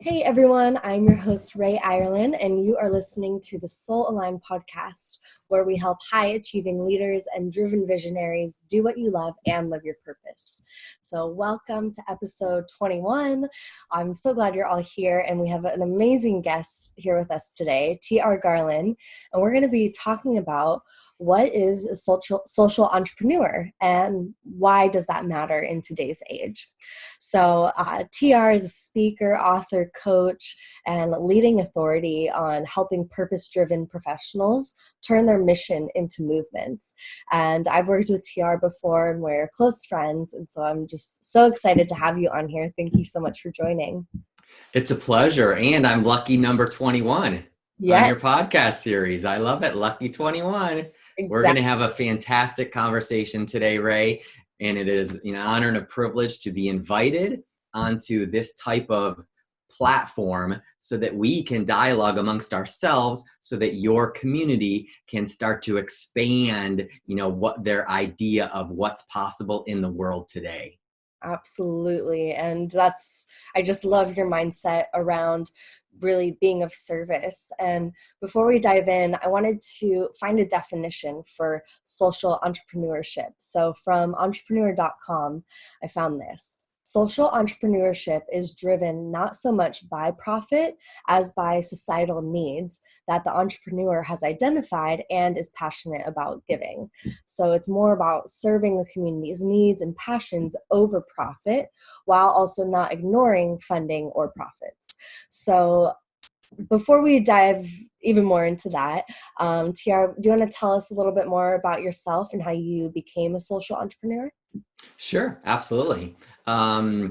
Hey everyone, I'm your host Rae Ireland, and you are listening to the Soul Aligned podcast, where we help high achieving leaders and driven visionaries do what you love and live your purpose. So, welcome to episode 21. I'm so glad you're all here, and we have an amazing guest here with us today, TR Garland, and we're going to be talking about what is a social entrepreneur and why does that matter in today's age? So TR is a speaker, author, coach, and leading authority on helping purpose-driven professionals turn their mission into movements. And I've worked with TR before and we're close friends. And so I'm just so excited to have you on here. Thank you so much for joining. It's a pleasure. And I'm lucky number 21 on your podcast series. I love it. Lucky 21. Exactly. We're going to have a fantastic conversation today, Rae. And it is an honor and a privilege to be invited onto this type of platform so that we can dialogue amongst ourselves so that your community can start to expand, what their idea of what's possible in the world today. Absolutely. And I just love your mindset around really being of service. And before we dive in, I wanted to find a definition for social entrepreneurship. So from entrepreneur.com, I found this. Social entrepreneurship is driven not so much by profit as by societal needs that the entrepreneur has identified and is passionate about giving. So it's more about serving the community's needs and passions over profit while also not ignoring funding or profits. So before we dive even more into that, TR, do you want to tell us a little bit more about yourself and how you became a social entrepreneur? Sure, absolutely. I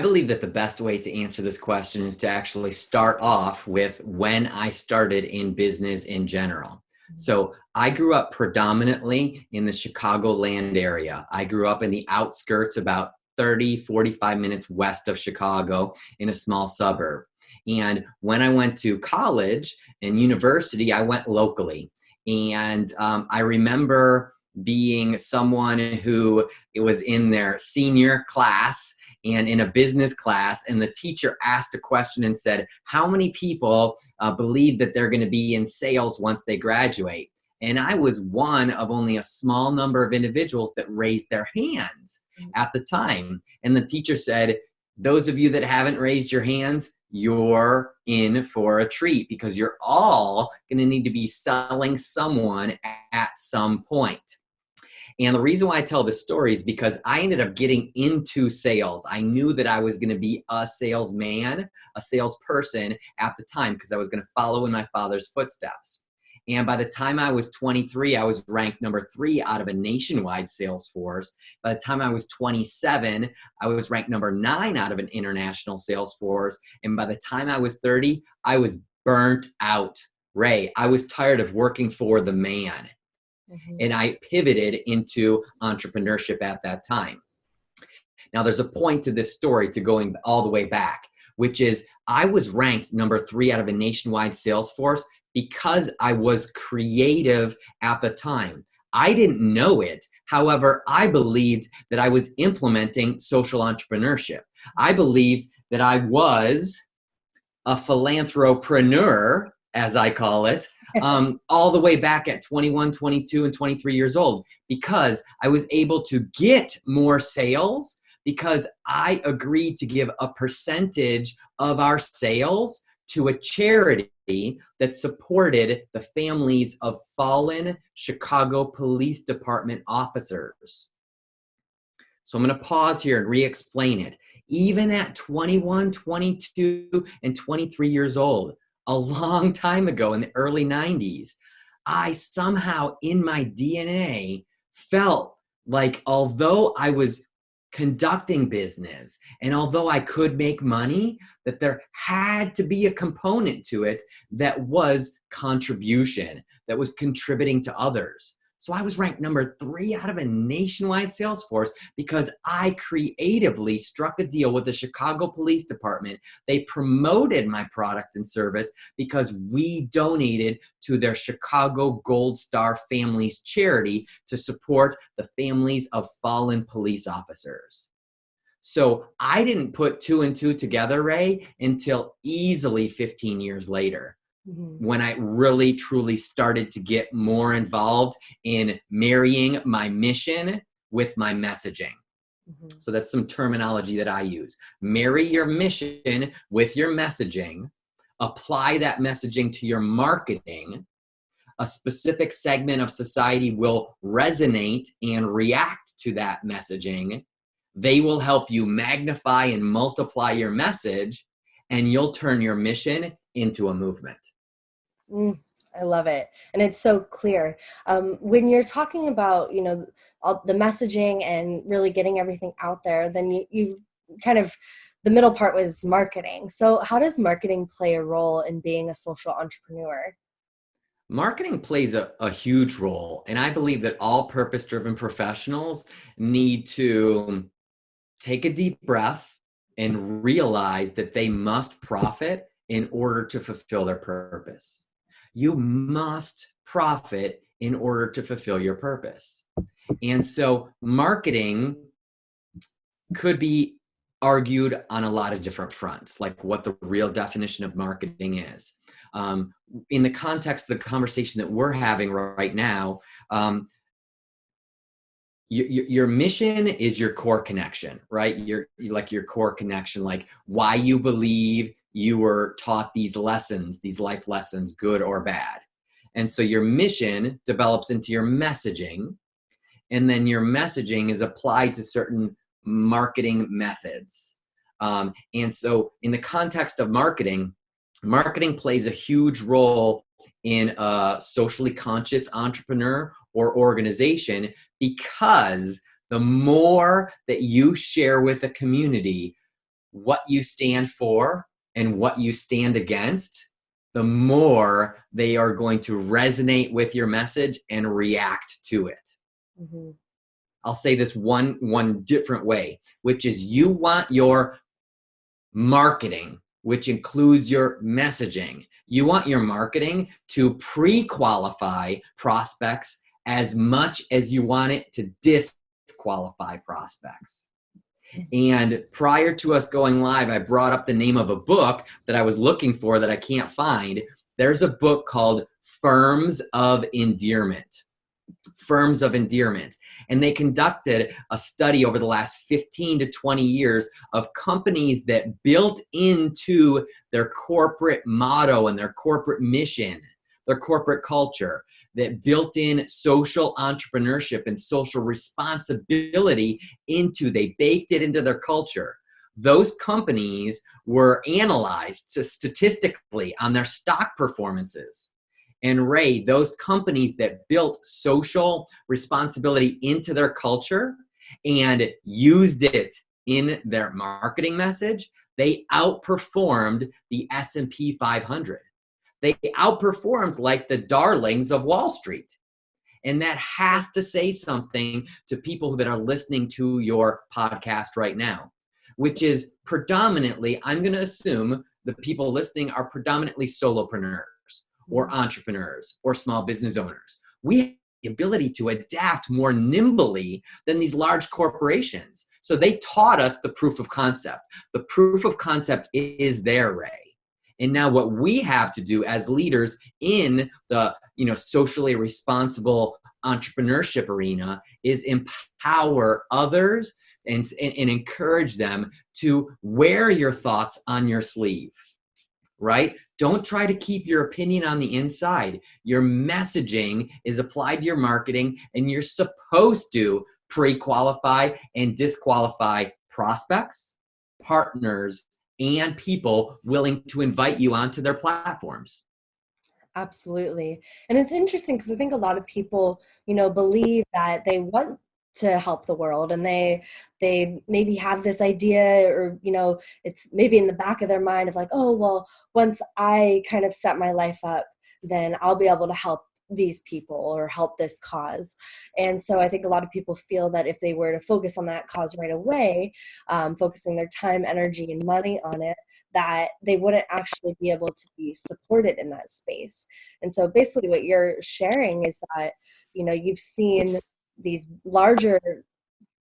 believe that the best way to answer this question is to actually start off with when I started in business in general. So I grew up predominantly in the Chicagoland area. I grew up in the outskirts, about 45 minutes west of Chicago, in a small suburb. And when I went to college and university, I went locally. And I remember being someone who was in their senior class and in a business class, and the teacher asked a question and said, how many people believe that they're going to be in sales once they graduate? And I was one of only a small number of individuals that raised their hands at the time. And the teacher said, those of you that haven't raised your hands, you're in for a treat because you're all going to need to be selling someone at some point. And the reason why I tell this story is because I ended up getting into sales. I knew that I was going to be a salesman, a salesperson at the time because I was going to follow in my father's footsteps. And by the time I was 23, I was ranked number 3 out of a nationwide sales force. By the time I was 27, I was ranked number 9 out of an international sales force. And by the time I was 30, I was burnt out. Rae, I was tired of working for the man. And I pivoted into entrepreneurship at that time. Now, there's a point to this story to going all the way back, which is I was ranked number 3 out of a nationwide sales force because I was creative at the time. I didn't know it. However, I believed that I was implementing social entrepreneurship. I believed that I was a philanthropreneur, as I call it, all the way back at 21, 22, and 23 years old, because I was able to get more sales because I agreed to give a percentage of our sales to a charity that supported the families of fallen Chicago Police Department officers. So I'm going to pause here and re-explain it. Even at 21, 22, and 23 years old, a long time ago in the early 90s, I somehow in my DNA felt like although I was conducting business and although I could make money, that there had to be a component to it that was contribution, that was contributing to others. So I was ranked number 3 out of a nationwide sales force because I creatively struck a deal with the Chicago Police Department. They promoted my product and service because we donated to their Chicago Gold Star Families charity to support the families of fallen police officers. So I didn't put two and two together, Rae, until easily 15 years later, when I really truly started to get more involved in marrying my mission with my messaging. So that's some terminology that I use. Marry your mission with your messaging, apply that messaging to your marketing. A specific segment of society will resonate and react to that messaging. They will help you magnify and multiply your message, and you'll turn your mission into a movement. I love it. And it's so clear. When you're talking about, all the messaging and really getting everything out there, then you kind of, the middle part was marketing. So how does marketing play a role in being a social entrepreneur? Marketing plays a huge role. And I believe that all purpose-driven professionals need to take a deep breath and realize that they must profit in order to fulfill their purpose. You must profit in order to fulfill your purpose. And so marketing could be argued on a lot of different fronts, like what the real definition of marketing is. In the context of the conversation that we're having right now, your mission is your core connection, right? Your core connection, like why you believe you were taught these lessons, these life lessons, good or bad. And so your mission develops into your messaging, and then your messaging is applied to certain marketing methods. And so in the context of marketing plays a huge role in a socially conscious entrepreneur or organization, because the more that you share with the community what you stand for and what you stand against, the more they are going to resonate with your message and react to it. I'll say this one different way, which is you want your marketing, which includes your messaging, you want your marketing to pre-qualify prospects as much as you want it to disqualify prospects. And prior to us going live, I brought up the name of a book that I was looking for that I can't find. There's a book called Firms of Endearment. Firms of Endearment. And they conducted a study over the last 15 to 20 years of companies that built into their corporate motto and their corporate mission, their corporate culture, that built in social entrepreneurship and social responsibility they baked it into their culture. Those companies were analyzed statistically on their stock performances. And Rae, those companies that built social responsibility into their culture and used it in their marketing message, they outperformed the S&P 500. They outperformed like the darlings of Wall Street. And that has to say something to people that are listening to your podcast right now, which is predominantly, I'm going to assume the people listening are predominantly solopreneurs or entrepreneurs or small business owners. We have the ability to adapt more nimbly than these large corporations. So they taught us the proof of concept. The proof of concept is there, Rae. And now what we have to do as leaders in the socially responsible entrepreneurship arena is empower others and encourage them to wear your thoughts on your sleeve, right? Don't try to keep your opinion on the inside. Your messaging is applied to your marketing, and you're supposed to pre-qualify and disqualify prospects, partners, and people willing to invite you onto their platforms. Absolutely. And it's interesting because I think a lot of people, believe that they want to help the world, and they maybe have this idea, or it's maybe in the back of their mind of like, oh well, once I kind of set my life up, then I'll be able to help these people or help this cause. And so I think a lot of people feel that if they were to focus on that cause right away, focusing their time, energy, and money on it, that they wouldn't actually be able to be supported in that space. And so basically what you're sharing is that, you've seen these larger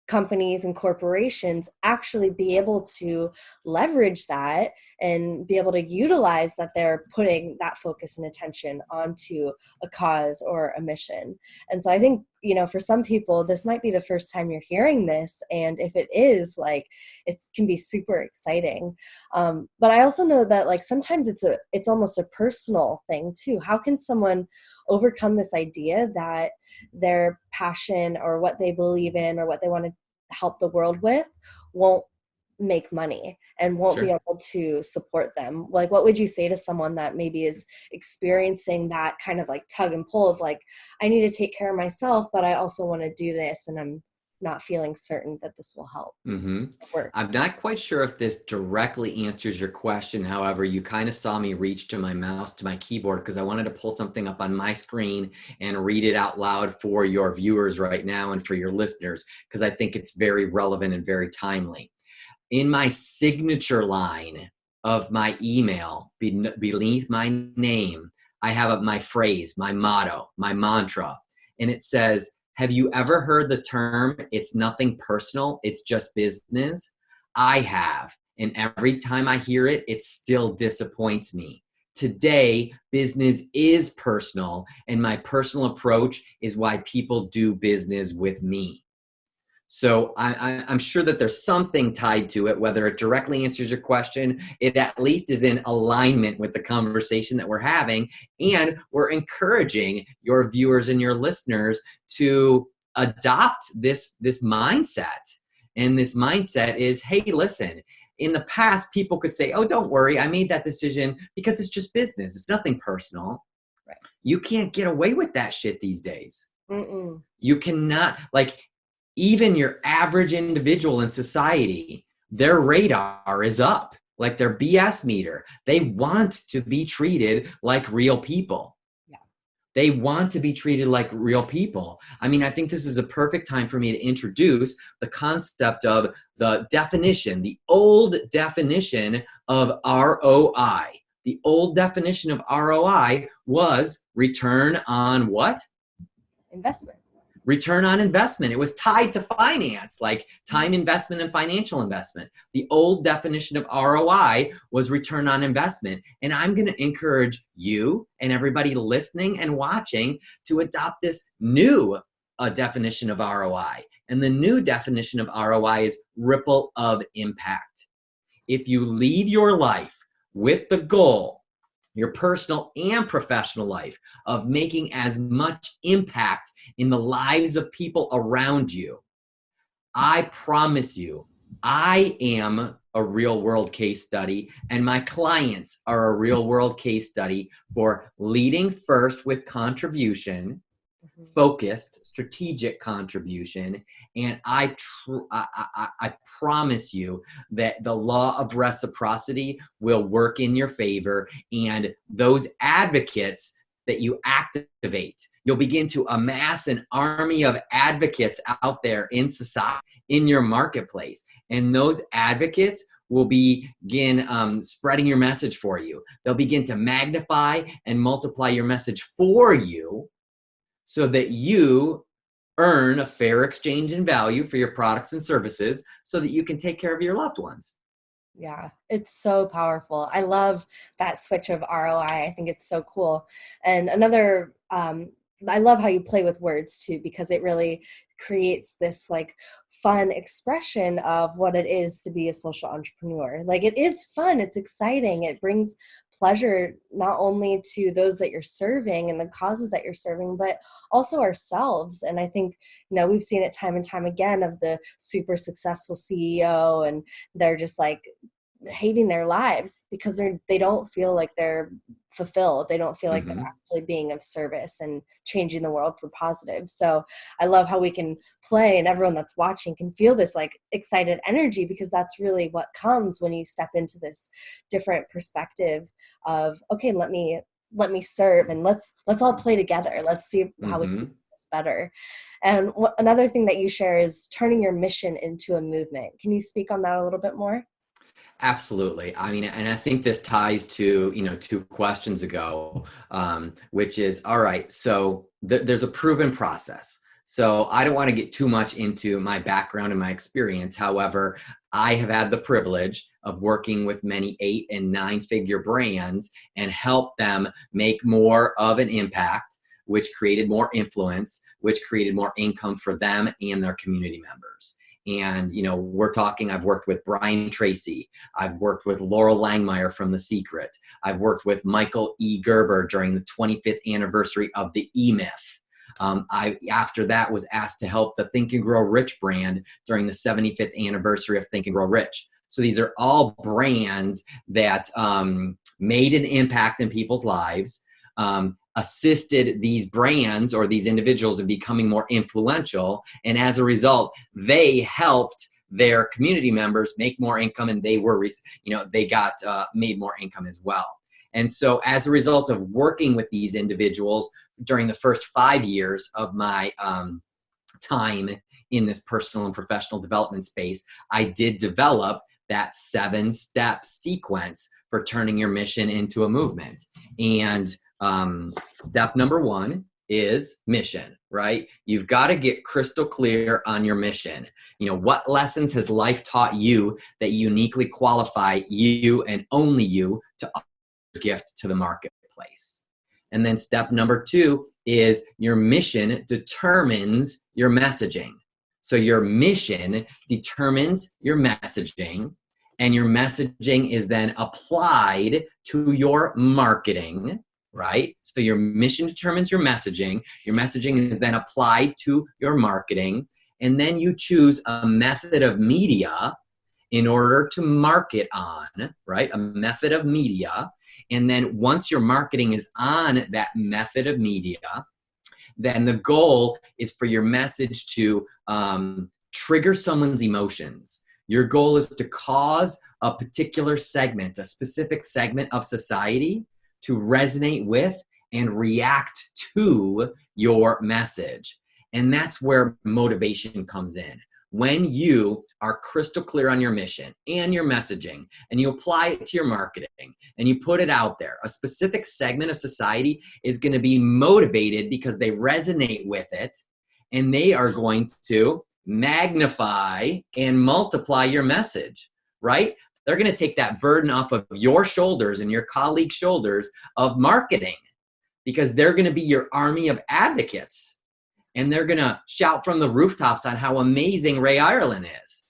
companies and corporations actually be able to leverage that and be able to utilize that they're putting that focus and attention onto a cause or a mission. And so I think, for some people, this might be the first time you're hearing this. And if it is, like, it can be super exciting. But I also know that, like, sometimes it's almost a personal thing too. How can someone overcome this idea that their passion or what they believe in or what they want to help the world with won't make money and won't be Sure. able to support them? Like, what would you say to someone that maybe is experiencing that kind of like tug and pull of like, I need to take care of myself, but I also want to do this, and I'm not feeling certain that this will help work? I'm not quite sure if this directly answers your question. However, you kind of saw me reach to my mouse, to my keyboard, because I wanted to pull something up on my screen and read it out loud for your viewers right now and for your listeners, because I think it's very relevant and very timely. In my signature line of my email, beneath my name, I have my phrase, my motto, my mantra, and it says, have you ever heard the term, it's nothing personal, it's just business? I have. And every time I hear it, it still disappoints me. Today, business is personal, and my personal approach is why people do business with me. So I'm sure that there's something tied to it, whether it directly answers your question, it at least is in alignment with the conversation that we're having. And we're encouraging your viewers and your listeners to adopt this mindset. And this mindset is, hey, listen, in the past, people could say, oh, don't worry, I made that decision because it's just business. It's nothing personal. Right. You can't get away with that shit these days. Mm-mm. You cannot, like, even your average individual in society, their radar is up, like their BS meter. They want to be treated like real people. Yeah. They want to be treated like real people. I mean, I think this is a perfect time for me to introduce the concept of the definition, the old definition of ROI. The old definition of ROI was return on what? Investment. Return on investment. It was tied to finance, like time investment and financial investment. The old definition of ROI was return on investment. And I'm going to encourage you and everybody listening and watching to adopt this new definition of ROI. And the new definition of ROI is ripple of impact. If you lead your life with the goal, your personal and professional life, of making as much impact in the lives of people around you, I promise you, I am a real world case study, and my clients are a real world case study for leading first with contribution, focused, strategic contribution. And I promise you that the law of reciprocity will work in your favor. And those advocates that you activate, you'll begin to amass an army of advocates out there in society, in your marketplace. And those advocates will begin spreading your message for you. They'll begin to magnify and multiply your message for you, so that you earn a fair exchange in value for your products and services, so that you can take care of your loved ones. Yeah, it's so powerful. I love that switch of ROI. I think it's so cool. And another, I love how you play with words too, because it really creates this like fun expression of what it is to be a social entrepreneur. Like, it is fun. It's exciting. It brings pleasure not only to those that you're serving and the causes that you're serving, but also ourselves. And I think, we've seen it time and time again of the super successful CEO, and they're just like hating their lives because they don't feel like they're fulfilled. They don't feel like they're actually being of service and changing the world for positive. So I love how we can play, and everyone that's watching can feel this like excited energy, because that's really what comes when you step into this different perspective of, okay, let me serve, and let's all play together. Let's see how we can do this better. And another thing that you share is turning your mission into a movement. Can you speak on that a little bit more? Absolutely. I mean, and I think this ties to, 2 questions ago, which is, all right, so there's a proven process. So I don't want to get too much into my background and my experience. However, I have had the privilege of working with many 8 and 9-figure brands and help them make more of an impact, which created more influence, which created more income for them and their community members. And, I've worked with Brian Tracy. I've worked with Laurel Langmeyer from The Secret. I've worked with Michael E. Gerber during the 25th anniversary of the E-Myth. I, after that, was asked to help the Think and Grow Rich brand during the 75th anniversary of Think and Grow Rich. So these are all brands that made an impact in people's lives, assisted these brands or these individuals in becoming more influential. And as a result, they helped their community members make more income, and they were, they got made more income as well. And so as a result of working with these individuals during the first 5 years of my time in this personal and professional development space, I did develop that 7-step sequence for turning your mission into a movement. And step number 1 is mission, right? You've got to get crystal clear on your mission. What lessons has life taught you that uniquely qualify you and only you to offer a gift to the marketplace? And then step number 2 is your mission determines your messaging. So your mission determines your messaging, and your messaging is then applied to your marketing, right? So your mission determines your messaging. Your messaging is then applied to your marketing. And then you choose a method of media in order to market on, right? A method of media. And then once your marketing is on that method of media, then the goal is for your message to trigger someone's emotions. Your goal is to cause a particular segment, a specific segment of society to resonate with and react to your message. And that's where motivation comes in. When you are crystal clear on your mission and your messaging, and you apply it to your marketing and you put it out there, a specific segment of society is going to be motivated because they resonate with it, and they are going to magnify and multiply your message, right? They're going to take that burden off of your shoulders and your colleagues' shoulders of marketing, because they're going to be your army of advocates. And they're going to shout from the rooftops on how amazing Rae Ireland is,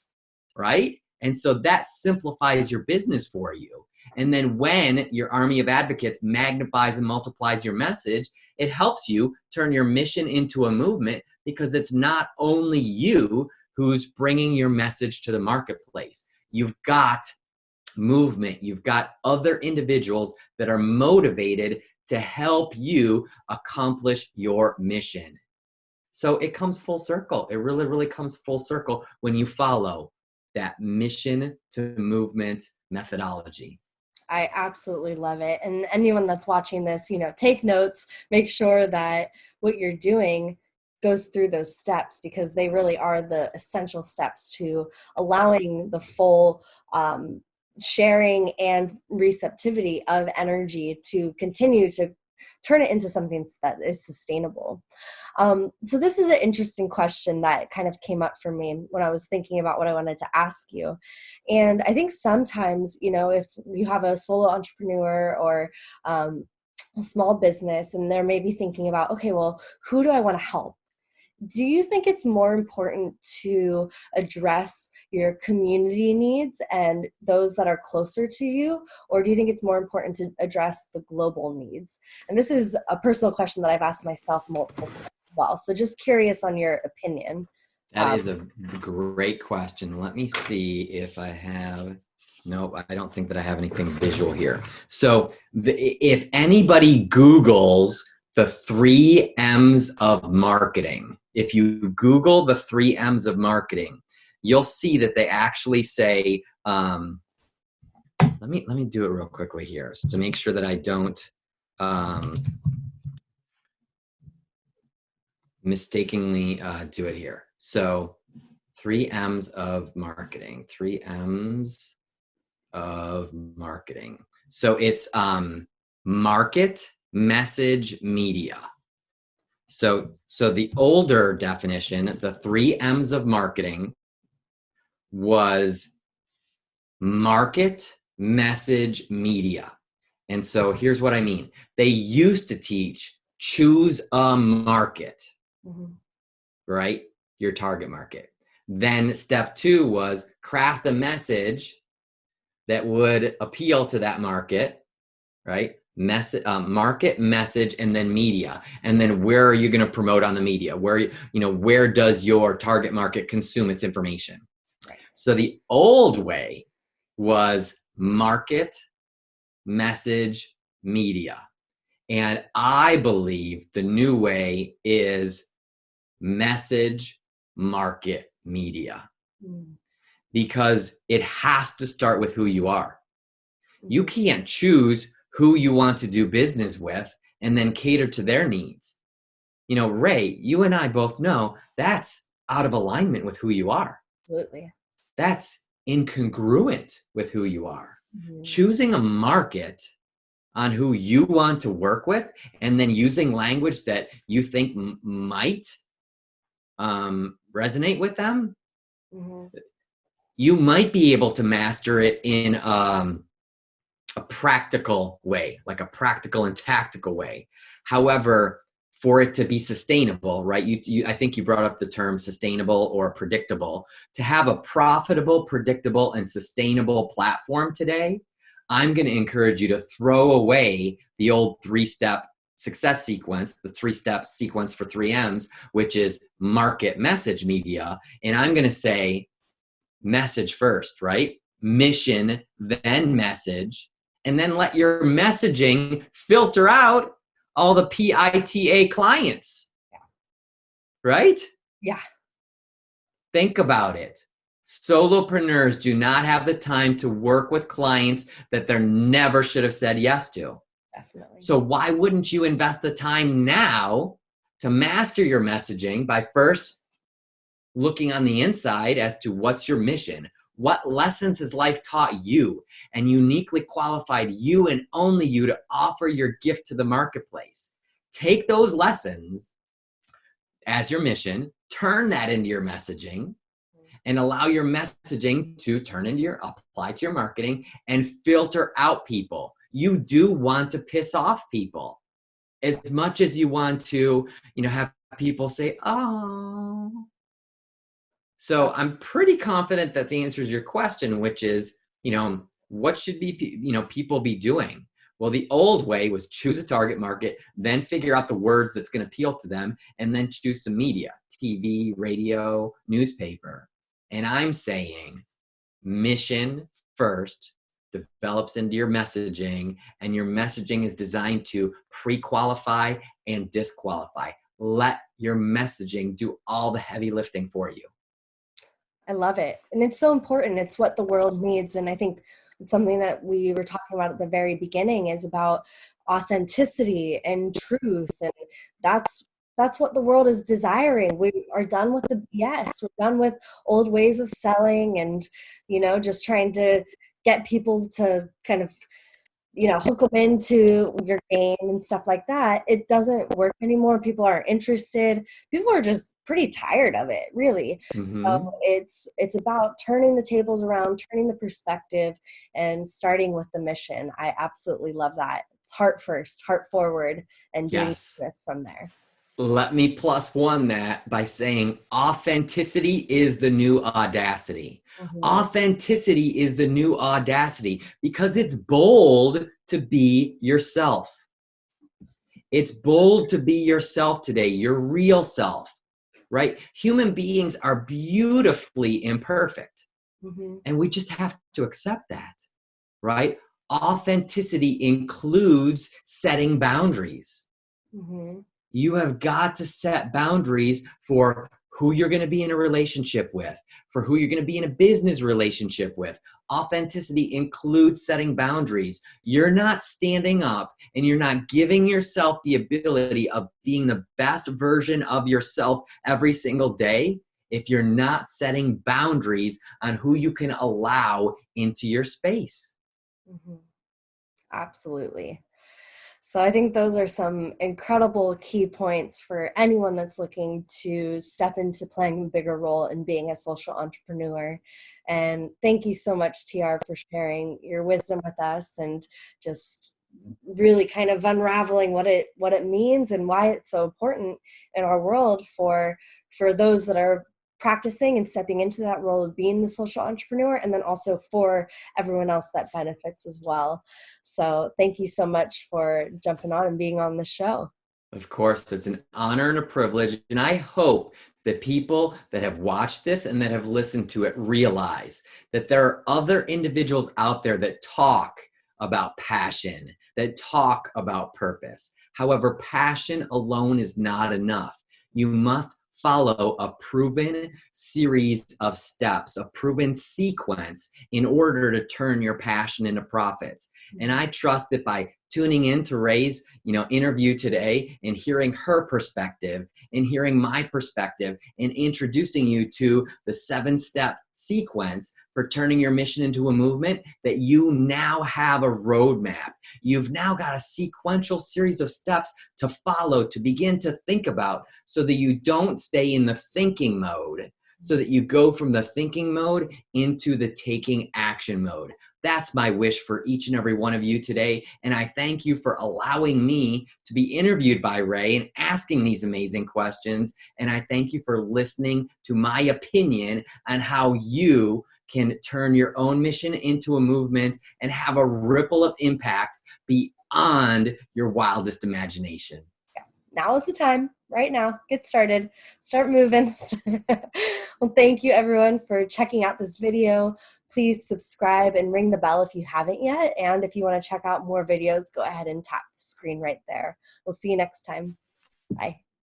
right? And so that simplifies your business for you. And then when your army of advocates magnifies and multiplies your message, it helps you turn your mission into a movement, because it's not only you who's bringing your message to the marketplace. You've got movement. You've got other individuals that are motivated to help you accomplish your mission. So it comes full circle. It really, really comes full circle when you follow that mission to movement methodology. I absolutely love it. And anyone that's watching this, take notes, make sure that what you're doing goes through those steps, because they really are the essential steps to allowing the full sharing and receptivity of energy to continue to turn it into something that is sustainable. So this is an interesting question that kind of came up for me when I was thinking about what I wanted to ask you. And I think sometimes, if you have a solo entrepreneur or a small business, and they're maybe thinking about, okay, well, who do I want to help? Do you think it's more important to address your community needs and those that are closer to you? Or do you think it's more important to address the global needs? And this is a personal question that I've asked myself multiple times as well. So just curious on your opinion. That is a great question. Let me see if I have... Nope, I don't think that I have anything visual here. So if anybody Googles the 3 M's of marketing, if you Google the 3 M's of marketing, you'll see that they actually say, let me do it real quickly here to make sure that I don't mistakenly do it here. So 3 M's of marketing, 3 M's of marketing. So it's market, message, media. So the older definition, the 3 M's of marketing, was market, message, media. And so here's what I mean. They used to teach choose a market, right? Your target market. Then step 2 was craft a message that would appeal to that market, right? Market, message, and then media. And then where are you going to promote on the media? Where does your target market consume its information? Right. So the old way was market, message, media. And I believe the new way is message, market, media. Because it has to start with who you are. You can't choose who you want to do business with and then cater to their needs. Rae, you and I both know that's out of alignment with who you are. Absolutely. That's incongruent with who you are. Choosing a market on who you want to work with and then using language that you think might resonate with them, you might be able to master it in a practical way, like a practical and tactical way. However, for it to be sustainable, right? I think you brought up the term sustainable or predictable. To have a profitable, predictable, and sustainable platform today, I'm going to encourage you to throw away the old 3-step success sequence, the 3-step sequence for 3 M's, which is market, message, media. And I'm going to say message first, right? Mission, then message, and then let your messaging filter out all the PITA clients. Right? Yeah. Think about it. Solopreneurs do not have the time to work with clients that they never should have said yes to. Definitely. So why wouldn't you invest the time now to master your messaging by first looking on the inside as to what's your mission? What lessons has life taught you and uniquely qualified you and only you to offer your gift to the marketplace? Take those lessons as your mission, turn that into your messaging, and allow your messaging to apply to your marketing and filter out people. You do want to piss off people as much as you want to, have people say, oh. So I'm pretty confident that answers your question, which is, what should people be doing? Well, the old way was choose a target market, then figure out the words that's going to appeal to them, and then choose some media, TV, radio, newspaper. And I'm saying mission first develops into your messaging, and your messaging is designed to pre-qualify and disqualify. Let your messaging do all the heavy lifting for you. I love it. And it's so important. It's what the world needs. And I think it's something that we were talking about at the very beginning is about authenticity and truth. And that's what the world is desiring. We are done with the BS. We're done with old ways of selling and, just trying to get people to kind of, hook them into your game and stuff like that. It doesn't work anymore. People aren't interested. People are just pretty tired of it, really. So it's about turning the tables around, turning the perspective, and starting with the mission. I absolutely love that. It's heart first, heart forward, and doing this from there. Let me +1 that by saying authenticity is the new audacity. Authenticity is the new audacity because it's bold to be yourself. It's bold to be yourself today, your real self, right? Human beings are beautifully imperfect, and we just have to accept that, right? Authenticity includes setting boundaries. You have got to set boundaries for who you're going to be in a relationship with, for who you're going to be in a business relationship with. Authenticity includes setting boundaries. You're not standing up and you're not giving yourself the ability of being the best version of yourself every single day if you're not setting boundaries on who you can allow into your space. Absolutely. So I think those are some incredible key points for anyone that's looking to step into playing a bigger role in being a social entrepreneur. And thank you so much, TR, for sharing your wisdom with us and just really kind of unraveling what it means and why it's so important in our world for those that are practicing and stepping into that role of being the social entrepreneur, and then also for everyone else that benefits as well. So thank you so much for jumping on and being on the show. Of course, it's an honor and a privilege. And I hope that people that have watched this and that have listened to it realize that there are other individuals out there that talk about passion, that talk about purpose. However, passion alone is not enough. You must follow a proven series of steps, a proven sequence in order to turn your passion into profits. And I trust that by tuning in to Rae's, interview today and hearing her perspective and hearing my perspective and introducing you to the 7-step sequence for turning your mission into a movement, that you now have a roadmap. You've now got a sequential series of steps to follow, to begin to think about, so that you don't stay in the thinking mode, so that you go from the thinking mode into the taking action mode. That's my wish for each and every one of you today. And I thank you for allowing me to be interviewed by Rae and asking these amazing questions. And I thank you for listening to my opinion on how you can turn your own mission into a movement and have a ripple of impact beyond your wildest imagination. Now is the time, right now. Get started. Start moving. Well, thank you everyone for checking out this video. Please subscribe and ring the bell if you haven't yet. And if you want to check out more videos, go ahead and tap the screen right there. We'll see you next time. Bye.